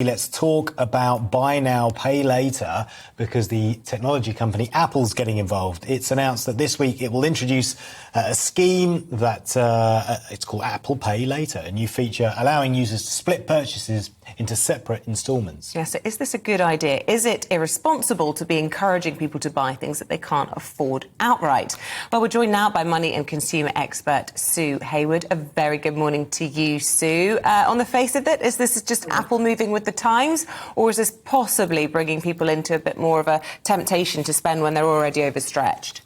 Let's talk about buy now, pay later, because the technology company Apple's getting involved. It's announced that this week it will introduce a scheme that it's called Apple Pay Later, a new feature allowing users to split purchases into separate instalments. Yeah, so is this a good idea? Is it irresponsible to be encouraging people to buy things that they can't afford outright? Well, we're joined now by money and consumer expert Sue Hayward. A very good morning to you, Sue. On the face of it, is this just Apple moving with the times, or is this possibly bringing people into a bit more of a temptation to spend when they're already overstretched?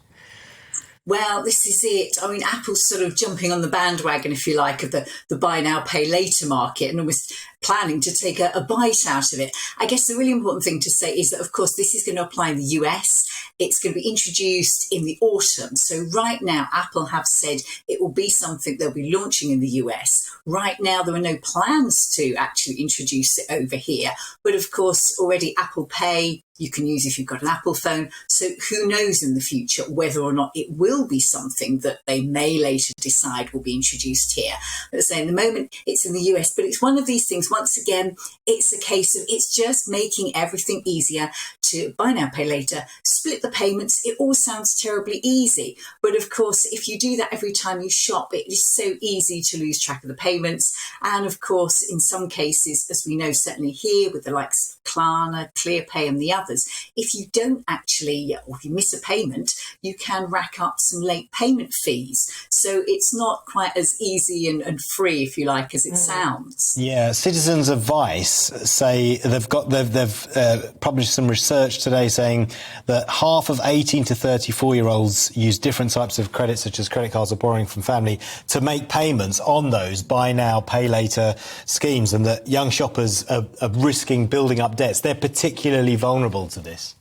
Well, this is it. I mean, Apple's sort of jumping on the bandwagon, if you like, of the buy now, pay later market and almost planning to take a bite out of it. I guess the really important thing to say is that, of course, this is going to apply in the US. It's going to be introduced in the autumn. So right now, Apple have said it will be something they'll be launching in the US. Right now, there are no plans to actually introduce it over here. But of course, already Apple Pay, you can use if you've got an Apple phone. So who knows in the future whether or not it will be something that they may later decide will be introduced here. But as I say, in the moment, it's in the US. But it's one of these things, once again, it's a case of it's just making everything easier to buy now, pay later, split the payments. It all sounds terribly easy. But of course, if you do that every time you shop, it is so easy to lose track of the payments. And of course, in some cases, as we know, certainly here with the likes of Klarna, ClearPay and the others, if you don't actually, or if you miss a payment, you can rack up some late payment fees. So it's not quite as easy and free, if you like, as it sounds. Yeah, Citizens Advice say they've published some research today saying that half of 18 to 34-year-olds use different types of credit, such as credit cards or borrowing from family, to make payments on those buy now, pay later schemes, and that young shoppers are risking building up debts. They're particularly vulnerable to this.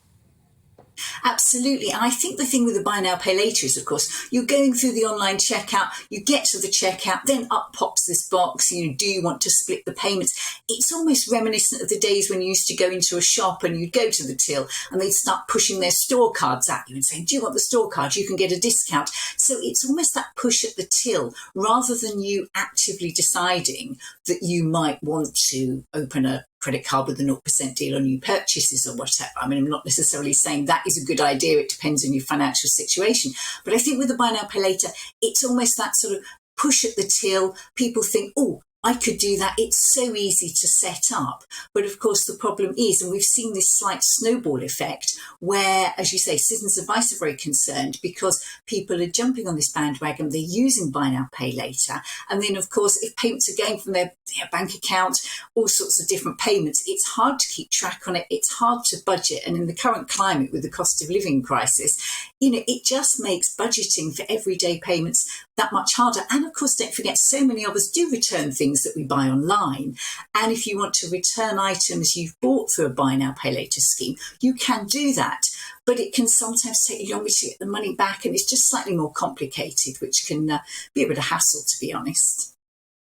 Absolutely. And I think the thing with the buy now, pay later is, of course, you're going through the online checkout, you get to the checkout, then up pops this box, do you want to split the payments? It's almost reminiscent of the days when you used to go into a shop and you'd go to the till and they'd start pushing their store cards at you and saying, do you want the store card? You can get a discount. So it's almost that push at the till rather than you actively deciding that you might want to open a credit card with a 0% deal on new purchases or whatever. I mean, I'm not necessarily saying that is a good idea. It depends on your financial situation. But I think with the buy now, pay later, it's almost that sort of push at the till. People think, oh, I could do that. It's so easy to set up. But of course, the problem is, and we've seen this slight snowball effect where, as you say, Citizens Advice are very concerned because people are jumping on this bandwagon. They're using buy now, pay later. And then, of course, if payments are going from their bank account, all sorts of different payments, it's hard to keep track on it. It's hard to budget. And in the current climate with the cost of living crisis, it just makes budgeting for everyday payments that much harder. And of course, don't forget, so many of us do return things that we buy online. And if you want to return items you've bought through a buy now, pay later scheme, you can do that. But it can sometimes take longer to get the money back. And it's just slightly more complicated, which can be a bit of hassle, to be honest.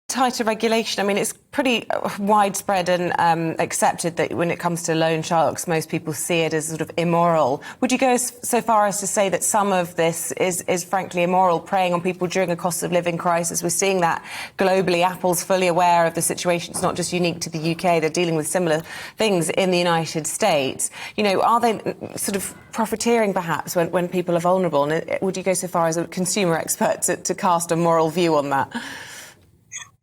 Tighter regulation. I mean, it's pretty widespread and accepted that when it comes to loan sharks, most people see it as sort of immoral. Would you go so far as to say that some of this is frankly immoral, preying on people during a cost of living crisis? We're seeing that globally. Apple's fully aware of the situation. It's not just unique to the UK. They're dealing with similar things in the United States. Are they sort of profiteering perhaps when people are vulnerable? And would you go so far as a consumer expert to cast a moral view on that?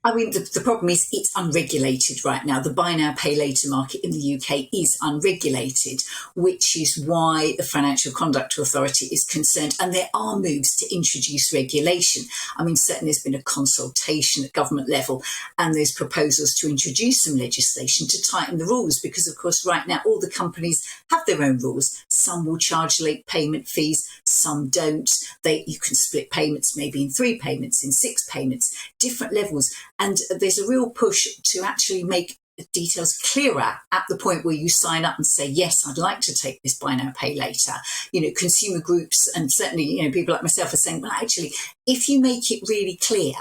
I mean, the problem is it's unregulated right now. The buy now, pay later market in the UK is unregulated, which is why the Financial Conduct Authority is concerned. And there are moves to introduce regulation. I mean, certainly there's been a consultation at government level and there's proposals to introduce some legislation to tighten the rules because, of course, right now all the companies have their own rules. Some will charge late payment fees, some don't. You can split payments maybe in 3 payments, in 6 payments, different levels. And there's a real push to actually make the details clearer at the point where you sign up and say, yes, I'd like to take this buy now, pay later. Consumer groups and certainly, people like myself are saying, well, actually, if you make it really clear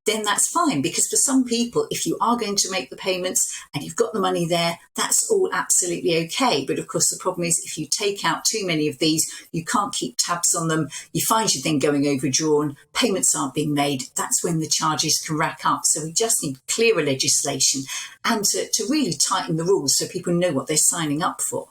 then that's fine. Because for some people, if you are going to make the payments and you've got the money there, that's all absolutely okay. But of course, the problem is if you take out too many of these, you can't keep tabs on them. You find you're then going overdrawn, payments aren't being made. That's when the charges can rack up. So we just need clearer legislation and to really tighten the rules so people know what they're signing up for.